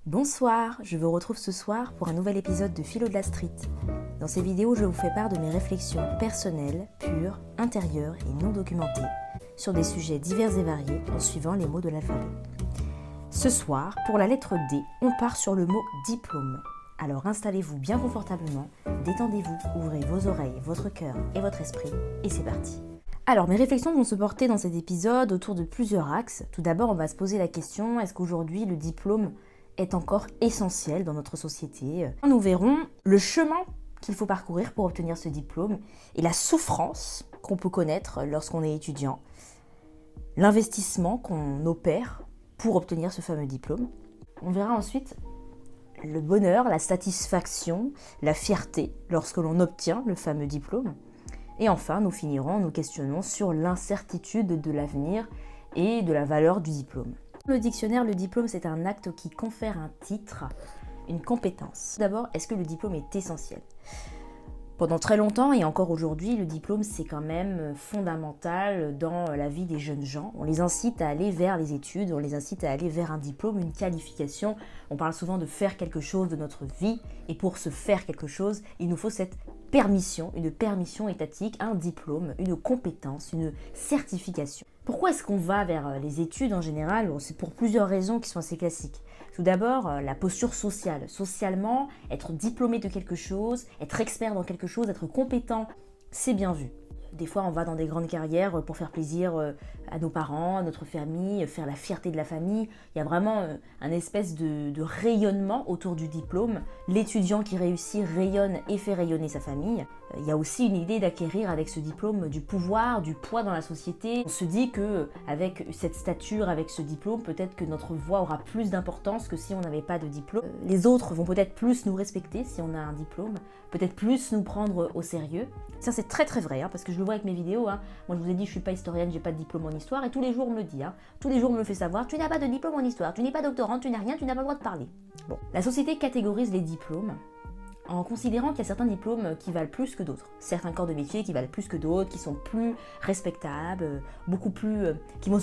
Bonsoir, je vous retrouve ce soir pour un nouvel épisode de Philo de la Street. Dans ces vidéos, je vous fais part de mes réflexions personnelles, pures, intérieures et non documentées sur des sujets divers et variés en suivant les mots de l'alphabet. Ce soir, pour la lettre D, on part sur le mot diplôme. Alors installez-vous bien confortablement, détendez-vous, ouvrez vos oreilles, votre cœur et votre esprit, et c'est parti. Alors, mes réflexions vont se porter dans cet épisode autour de plusieurs axes. Tout d'abord, on va se poser la question, est-ce qu'aujourd'hui le diplôme est encore essentiel dans notre société? Nous verrons le chemin qu'il faut parcourir pour obtenir ce diplôme et la souffrance qu'on peut connaître lorsqu'on est étudiant, l'investissement qu'on opère pour obtenir ce fameux diplôme. On verra ensuite le bonheur, la satisfaction, la fierté lorsque l'on obtient le fameux diplôme. Et enfin, nous finirons en nous questionnant sur l'incertitude de l'avenir et de la valeur du diplôme. Dans le dictionnaire, le diplôme, c'est un acte qui confère un titre, une compétence. D'abord, est-ce que le diplôme est essentiel ? Pendant très longtemps et encore aujourd'hui, le diplôme, c'est quand même fondamental dans la vie des jeunes gens. On les incite à aller vers les études, on les incite à aller vers un diplôme, une qualification. On parle souvent de faire quelque chose de notre vie. Et pour se faire quelque chose, il nous faut cette permission, une permission étatique, un diplôme, une compétence, une certification. Pourquoi est-ce qu'on va vers les études en général ? C'est pour plusieurs raisons qui sont assez classiques. Tout d'abord, la posture sociale. Socialement, être diplômé de quelque chose, être expert dans quelque chose, être compétent, c'est bien vu. Des fois, on va dans des grandes carrières pour faire plaisir à nos parents, à notre famille, faire la fierté de la famille. Il y a vraiment un espèce de rayonnement autour du diplôme. L'étudiant qui réussit rayonne et fait rayonner sa famille. Il y a aussi une idée d'acquérir avec ce diplôme du pouvoir, du poids dans la société. On se dit qu'avec cette stature, avec ce diplôme, peut-être que notre voix aura plus d'importance que si on n'avait pas de diplôme. Les autres vont peut-être plus nous respecter si on a un diplôme, peut-être plus nous prendre au sérieux. Ça, c'est très très vrai, parce que je le vois avec mes vidéos. Moi, je vous ai dit, je suis pas historienne, j'ai pas de diplôme en histoire, et tous les jours on me le dit. Tous les jours on me le fait savoir, tu n'as pas de diplôme en histoire, tu n'es pas doctorante, tu n'as rien, tu n'as pas le droit de parler. Bon. La société catégorise les diplômes en considérant qu'il y a certains diplômes qui valent plus que d'autres. Certains corps de métier qui valent plus que d'autres, qui sont plus respectables, beaucoup plus, qui vont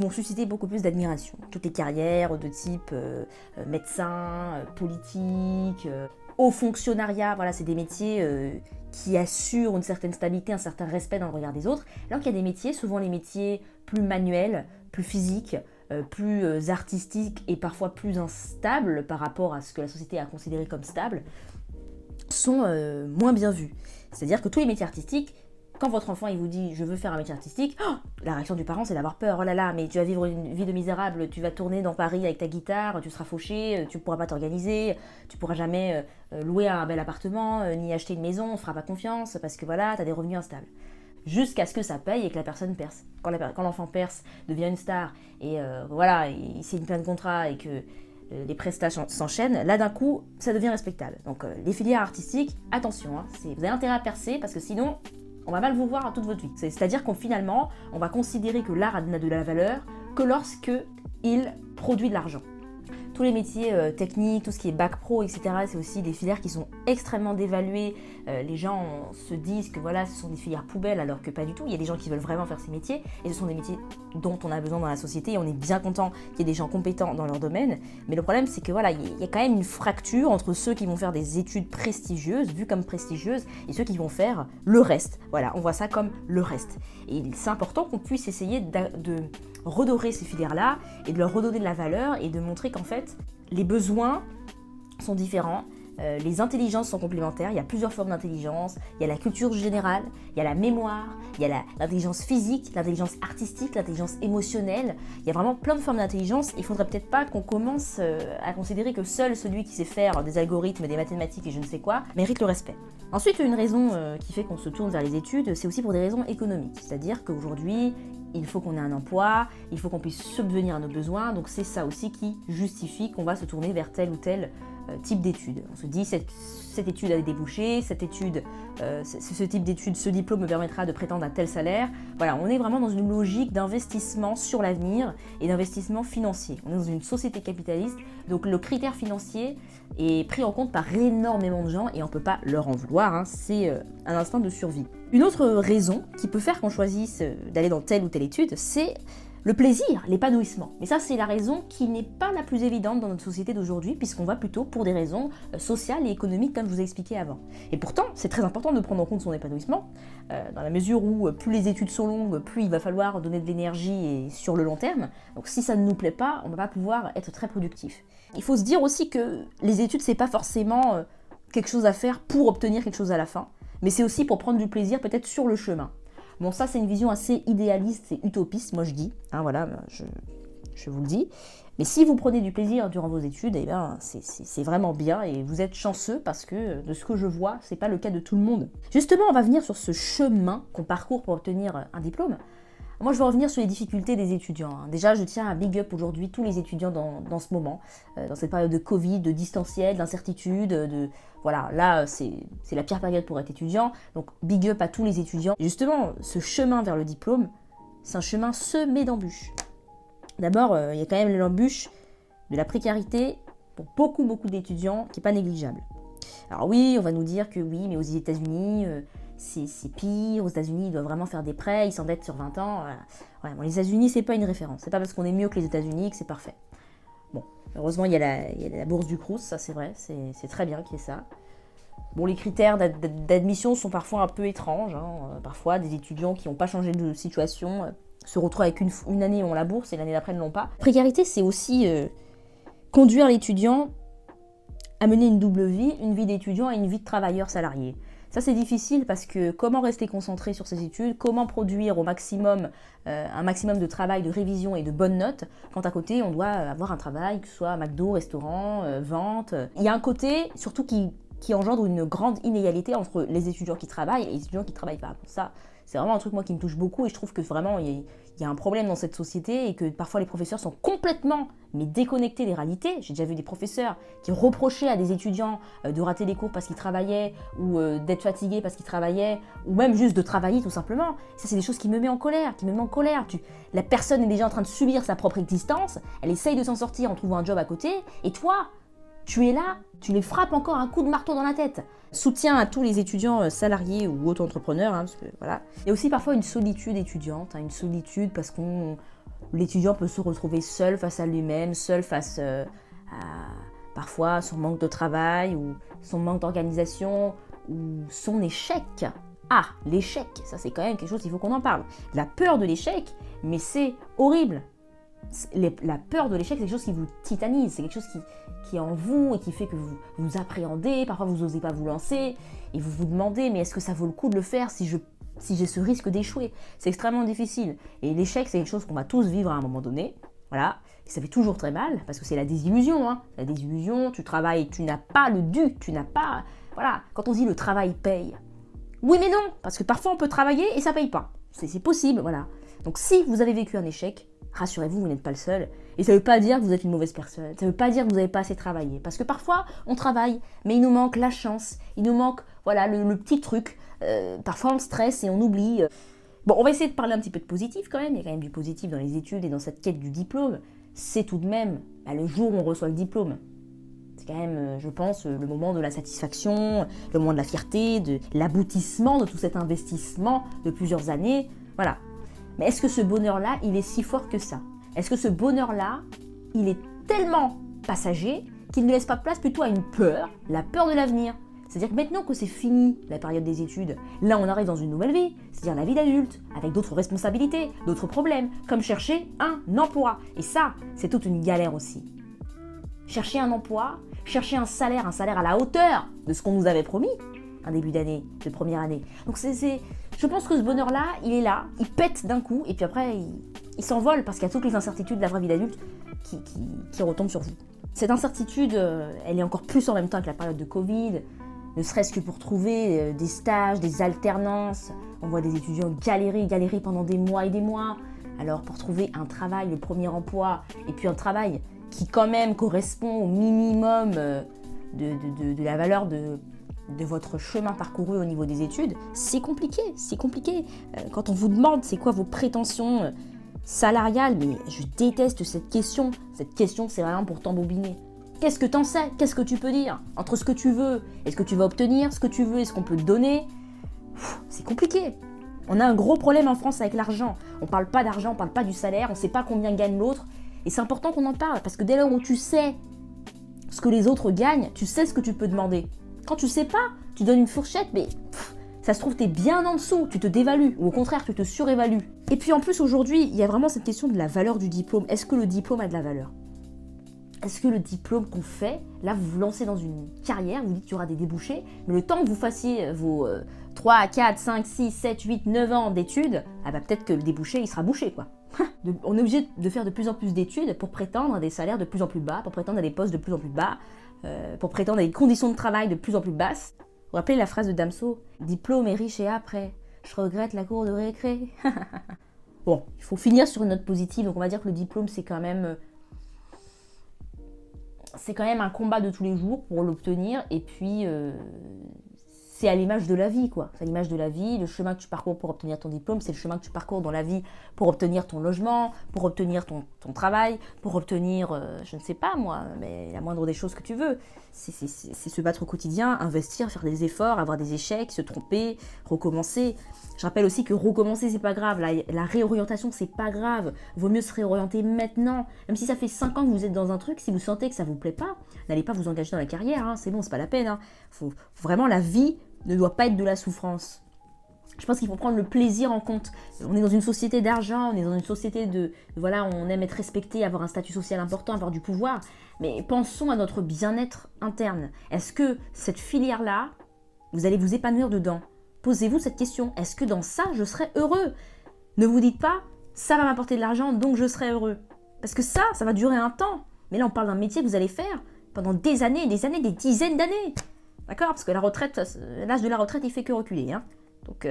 susciter beaucoup plus d'admiration. Toutes les carrières de type médecin, politique, haut fonctionnariat, voilà, c'est des métiers qui assurent une certaine stabilité, un certain respect dans le regard des autres. Alors qu'il y a des métiers, souvent les métiers plus manuels, plus physiques, plus artistiques et parfois plus instables par rapport à ce que la société a considéré comme stable, sont moins bien vus. C'est-à-dire que tous les métiers artistiques, quand votre enfant il vous dit « je veux faire un métier artistique », la réaction du parent c'est d'avoir peur. « Oh là là, mais tu vas vivre une vie de misérable, tu vas tourner dans Paris avec ta guitare, tu seras fauché, tu ne pourras pas t'organiser, tu ne pourras jamais louer un bel appartement, ni acheter une maison, on ne fera pas confiance parce que voilà, tu as des revenus instables. » Jusqu'à ce que ça paye et que la personne perce. Quand l'enfant perce, devient une star et voilà, il signe plein de contrats et que les prestations s'enchaînent, là d'un coup, ça devient respectable. Donc les filières artistiques, attention, vous avez intérêt à percer parce que sinon, on va mal vous voir toute votre vie. C'est-à-dire qu'on finalement, on va considérer que l'art n'a de la valeur que lorsque il produit de l'argent. Tous les métiers techniques, tout ce qui est bac pro, etc., c'est aussi des filières qui sont extrêmement dévaluées. Les gens se disent que voilà, ce sont des filières poubelles, alors que pas du tout. Il y a des gens qui veulent vraiment faire ces métiers, et ce sont des métiers dont on a besoin dans la société, et on est bien content qu'il y ait des gens compétents dans leur domaine. Mais le problème, c'est que voilà, il y a quand même une fracture entre ceux qui vont faire des études prestigieuses, vues comme prestigieuses, et ceux qui vont faire le reste. Voilà, on voit ça comme le reste. Et c'est important qu'on puisse essayer de redorer ces filières-là et de leur redonner de la valeur et de montrer qu'en fait, les besoins sont différents, les intelligences sont complémentaires, il y a plusieurs formes d'intelligence, il y a la culture générale, il y a la mémoire, il y a l'intelligence physique, l'intelligence artistique, l'intelligence émotionnelle, il y a vraiment plein de formes d'intelligence. Il ne faudrait peut-être pas qu'on commence à considérer que seul celui qui sait faire des algorithmes, des mathématiques et je ne sais quoi mérite le respect. Ensuite, une raison qui fait qu'on se tourne vers les études, c'est aussi pour des raisons économiques, c'est-à-dire qu'aujourd'hui, il faut qu'on ait un emploi, il faut qu'on puisse subvenir à nos besoins, donc c'est ça aussi qui justifie qu'on va se tourner vers tel ou tel type d'études. On se dit, cette étude a des débouchés, cette étude, ce type d'études, ce diplôme me permettra de prétendre à tel salaire. Voilà, on est vraiment dans une logique d'investissement sur l'avenir et d'investissement financier. On est dans une société capitaliste, donc le critère financier est pris en compte par énormément de gens et on ne peut pas leur en vouloir, c'est un instinct de survie. Une autre raison qui peut faire qu'on choisisse d'aller dans telle ou telle étude, c'est le plaisir, l'épanouissement. Mais ça, c'est la raison qui n'est pas la plus évidente dans notre société d'aujourd'hui, puisqu'on va plutôt pour des raisons sociales et économiques, comme je vous ai expliqué avant. Et pourtant, c'est très important de prendre en compte son épanouissement, dans la mesure où plus les études sont longues, plus il va falloir donner de l'énergie et sur le long terme. Donc si ça ne nous plaît pas, on ne va pas pouvoir être très productif. Il faut se dire aussi que les études, c'est pas forcément quelque chose à faire pour obtenir quelque chose à la fin, mais c'est aussi pour prendre du plaisir peut-être sur le chemin. Bon, ça, c'est une vision assez idéaliste et utopiste, moi je dis. Hein, voilà, je vous le dis. Mais si vous prenez du plaisir durant vos études, eh bien, c'est vraiment bien et vous êtes chanceux parce que, de ce que je vois, c'est pas le cas de tout le monde. Justement, on va venir sur ce chemin qu'on parcourt pour obtenir un diplôme. Moi, je vais revenir sur les difficultés des étudiants. Déjà, je tiens à big up aujourd'hui tous les étudiants dans ce moment, dans cette période de Covid, de distanciel, d'incertitude, voilà, là, c'est la pire période pour être étudiant, donc big up à tous les étudiants. Et justement, ce chemin vers le diplôme, c'est un chemin semé d'embûches. D'abord, il y a quand même l'embûche de la précarité pour beaucoup d'étudiants qui n'est pas négligeable. Alors oui, on va nous dire que oui, mais aux États-Unis, c'est pire, aux États-Unis, ils doivent vraiment faire des prêts, ils s'endettent sur 20 ans. Voilà, bon, les États-Unis, c'est pas une référence, c'est pas parce qu'on est mieux que les États-Unis que c'est parfait. Bon, heureusement, il y a la bourse du Crous, ça c'est vrai, c'est très bien qu'il y ait ça. Bon, les critères d'admission sont parfois un peu étranges, hein. Parfois, des étudiants qui n'ont pas changé de situation se retrouvent avec une année ont la bourse et l'année d'après ne l'ont pas. Précarité, c'est aussi conduire l'étudiant à mener une double vie, une vie d'étudiant et une vie de travailleur salarié. Ça, c'est difficile parce que comment rester concentré sur ses études, comment produire au maximum un maximum de travail, de révision et de bonnes notes, quand à côté, on doit avoir un travail, que ce soit McDo, restaurant, vente. Il y a un côté, surtout, qui engendre une grande inégalité entre les étudiants qui travaillent et les étudiants qui ne travaillent pas. Ça, c'est vraiment un truc, moi, qui me touche beaucoup et je trouve que vraiment, il y a un problème dans cette société et que parfois les professeurs sont complètement déconnectés des réalités. J'ai déjà vu des professeurs qui reprochaient à des étudiants de rater les cours parce qu'ils travaillaient ou d'être fatigués parce qu'ils travaillaient ou même juste de travailler tout simplement. Ça, c'est des choses qui me mettent en colère, La personne est déjà en train de subir sa propre existence, elle essaye de s'en sortir en trouvant un job à côté et toi, tu es là, tu les frappes encore un coup de marteau dans la tête. Soutien à tous les étudiants salariés ou auto-entrepreneurs, parce que voilà. Il y a aussi parfois une solitude étudiante, une solitude parce que l'étudiant peut se retrouver seul face à lui-même, seul face à parfois son manque de travail ou son manque d'organisation ou son échec. Ah, l'échec, ça c'est quand même quelque chose, il faut qu'on en parle. La peur de l'échec, mais c'est horrible. La peur de l'échec, c'est quelque chose qui vous titanise, c'est quelque chose qui est en vous et qui fait que vous appréhendez, parfois vous n'osez pas vous lancer et vous vous demandez mais est-ce que ça vaut le coup de le faire si j'ai ce risque d'échouer. C'est extrêmement difficile et l'échec c'est quelque chose qu'on va tous vivre à un moment donné, voilà, et ça fait toujours très mal parce que c'est la désillusion, la désillusion, tu travailles, tu n'as pas le dû, voilà, quand on dit le travail paye, oui mais non, parce que parfois on peut travailler et ça paye pas, c'est possible, voilà. Donc si vous avez vécu un échec, rassurez-vous, vous n'êtes pas le seul. Et ça ne veut pas dire que vous êtes une mauvaise personne. Ça ne veut pas dire que vous n'avez pas assez travaillé. Parce que parfois, on travaille, mais il nous manque la chance. Il nous manque voilà, le petit truc. Parfois, on stresse et on oublie. Bon, on va essayer de parler un petit peu de positif quand même. Il y a quand même du positif dans les études et dans cette quête du diplôme. C'est tout de même le jour où on reçoit le diplôme. C'est quand même, je pense, le moment de la satisfaction, le moment de la fierté, de l'aboutissement de tout cet investissement de plusieurs années. Voilà. Mais est-ce que ce bonheur-là, il est si fort que ça? Est-ce que ce bonheur-là, il est tellement passager qu'il ne laisse pas place plutôt à une peur, la peur de l'avenir? C'est-à-dire que maintenant que c'est fini la période des études, là on arrive dans une nouvelle vie, c'est-à-dire la vie d'adulte, avec d'autres responsabilités, d'autres problèmes, comme chercher un emploi. Et ça, c'est toute une galère aussi. Chercher un emploi, chercher un salaire à la hauteur de ce qu'on nous avait promis, un début d'année, de première année. Donc je pense que ce bonheur-là, il est là, il pète d'un coup, et puis après, il s'envole parce qu'il y a toutes les incertitudes de la vraie vie d'adulte qui retombent sur vous. Cette incertitude, elle est encore plus en même temps que la période de Covid, ne serait-ce que pour trouver des stages, des alternances. On voit des étudiants galérer pendant des mois et des mois. Alors pour trouver un travail, le premier emploi, et puis un travail qui quand même correspond au minimum de la valeur de votre chemin parcouru au niveau des études, c'est compliqué. Quand on vous demande c'est quoi vos prétentions salariales, mais je déteste cette question. Cette question, c'est vraiment pour t'embobiner. Qu'est-ce que t'en sais? Qu'est-ce que tu peux dire? Entre ce que tu veux et ce que tu vas obtenir, ce que tu veux et ce qu'on peut te donner, c'est compliqué. On a un gros problème en France avec l'argent. On parle pas d'argent, on parle pas du salaire, on sait pas combien gagne l'autre. Et c'est important qu'on en parle, parce que dès lors où tu sais ce que les autres gagnent, tu sais ce que tu peux demander. Quand tu sais pas, tu donnes une fourchette, mais ça se trouve, t'es bien en dessous, tu te dévalues, ou au contraire, tu te surévalues. Et puis en plus, aujourd'hui, il y a vraiment cette question de la valeur du diplôme. Est-ce que le diplôme a de la valeur ? Est-ce que le diplôme qu'on fait, là, vous vous lancez dans une carrière, vous dites qu'il y aura des débouchés, mais le temps que vous fassiez vos 3, 4, 5, 6, 7, 8, 9 ans d'études, peut-être que le débouché, il sera bouché, quoi. On est obligé de faire de plus en plus d'études pour prétendre à des salaires de plus en plus bas, pour prétendre à des postes de plus en plus bas, pour prétendre à des conditions de travail de plus en plus basses. Vous vous rappelez la phrase de Damso ? Diplôme et riche et après, je regrette la cour de récré. Bon, il faut finir sur une note positive, donc on va dire que le diplôme, c'est quand même un combat de tous les jours pour l'obtenir, et puis c'est à l'image de la vie, quoi. C'est à l'image de la vie, le chemin que tu parcours pour obtenir ton diplôme, c'est le chemin que tu parcours dans la vie pour obtenir ton logement, pour obtenir ton travail, pour obtenir, je ne sais pas moi, mais la moindre des choses que tu veux. C'est se battre au quotidien, investir, faire des efforts, avoir des échecs, se tromper, recommencer. Je rappelle aussi que recommencer, c'est pas grave. La réorientation, c'est pas grave. Vaut mieux se réorienter maintenant. Même si ça fait 5 ans que vous êtes dans un truc, si vous sentez que ça vous plaît pas, n'allez pas vous engager dans la carrière. Hein. C'est bon, c'est pas la peine. Hein. Vraiment, la vie ne doit pas être de la souffrance. Je pense qu'il faut prendre le plaisir en compte. On est dans une société d'argent, on est dans une société voilà, on aime être respecté, avoir un statut social important, avoir du pouvoir. Mais pensons à notre bien-être interne. Est-ce que cette filière-là, vous allez vous épanouir dedans ? Posez-vous cette question. Est-ce que dans ça, je serai heureux ? Ne vous dites pas, ça va m'apporter de l'argent, donc je serai heureux. Parce que ça va durer un temps. Mais là, on parle d'un métier que vous allez faire pendant des années, des dizaines d'années. D'accord ? Parce que l'âge de la retraite, il fait que reculer. Hein. Donc,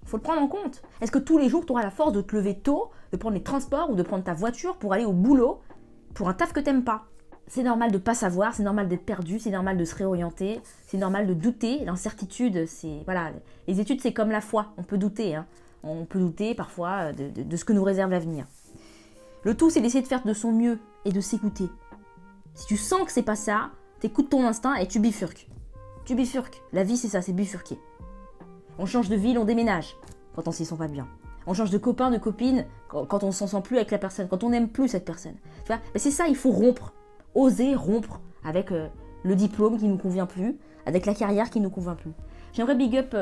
faut le prendre en compte. Est-ce que tous les jours, tu auras la force de te lever tôt, de prendre les transports ou de prendre ta voiture pour aller au boulot, pour un taf que t'aimes pas ? C'est normal de ne pas savoir, c'est normal d'être perdu, c'est normal de se réorienter, c'est normal de douter. L'incertitude, voilà, les études, c'est comme la foi, on peut douter. Hein. On peut douter parfois de ce que nous réserve l'avenir. Le tout, c'est d'essayer de faire de son mieux et de s'écouter. Si tu sens que c'est pas ça, t'écoutes ton instinct et tu bifurques. Tu bifurques. La vie, c'est ça, c'est bifurquer. On change de ville, on déménage quand on s'y sent pas bien. On change de copain, de copine quand on s'en sent plus avec la personne, quand on n'aime plus cette personne. Tu vois ? Mais c'est ça, il faut rompre. Oser rompre avec le diplôme qui ne nous convient plus, avec la carrière qui ne nous convient plus. J'aimerais big up,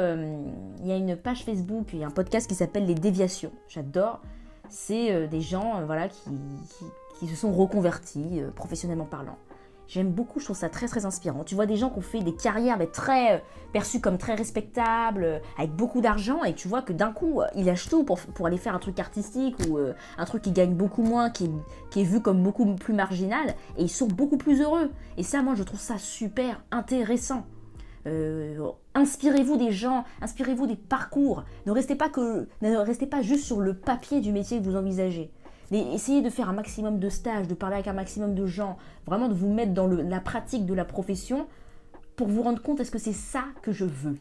il y a une page Facebook, il y a un podcast qui s'appelle Les Déviations. J'adore. C'est des gens voilà, qui se sont reconvertis, professionnellement parlant. J'aime beaucoup, je trouve ça très très inspirant. Tu vois des gens qui ont fait des carrières très perçues comme très respectables, avec beaucoup d'argent, et tu vois que d'un coup, ils lâchent tout pour aller faire un truc artistique ou un truc qui gagne beaucoup moins, qui est vu comme beaucoup plus marginal, et ils sont beaucoup plus heureux. Et ça, moi, je trouve ça super intéressant. Inspirez-vous des gens, inspirez-vous des parcours. Ne restez pas juste sur le papier du métier que vous envisagez. Mais essayez de faire un maximum de stages, de parler avec un maximum de gens, vraiment de vous mettre dans la pratique de la profession pour vous rendre compte, est-ce que c'est ça que je veux ?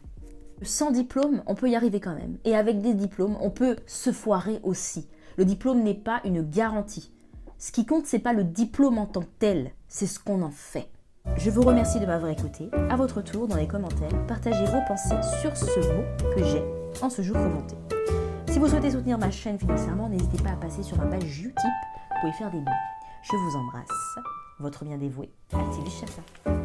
Sans diplôme, on peut y arriver quand même. Et avec des diplômes, on peut se foirer aussi. Le diplôme n'est pas une garantie. Ce qui compte, c'est pas le diplôme en tant que tel, c'est ce qu'on en fait. Je vous remercie de m'avoir écouté. À votre tour, dans les commentaires, partagez vos pensées sur ce mot que j'ai en ce jour commenté. Si vous souhaitez soutenir ma chaîne financièrement, n'hésitez pas à passer sur ma page Utip pour y faire des dons. Je vous embrasse. Votre bien dévoué, Activiste Chata.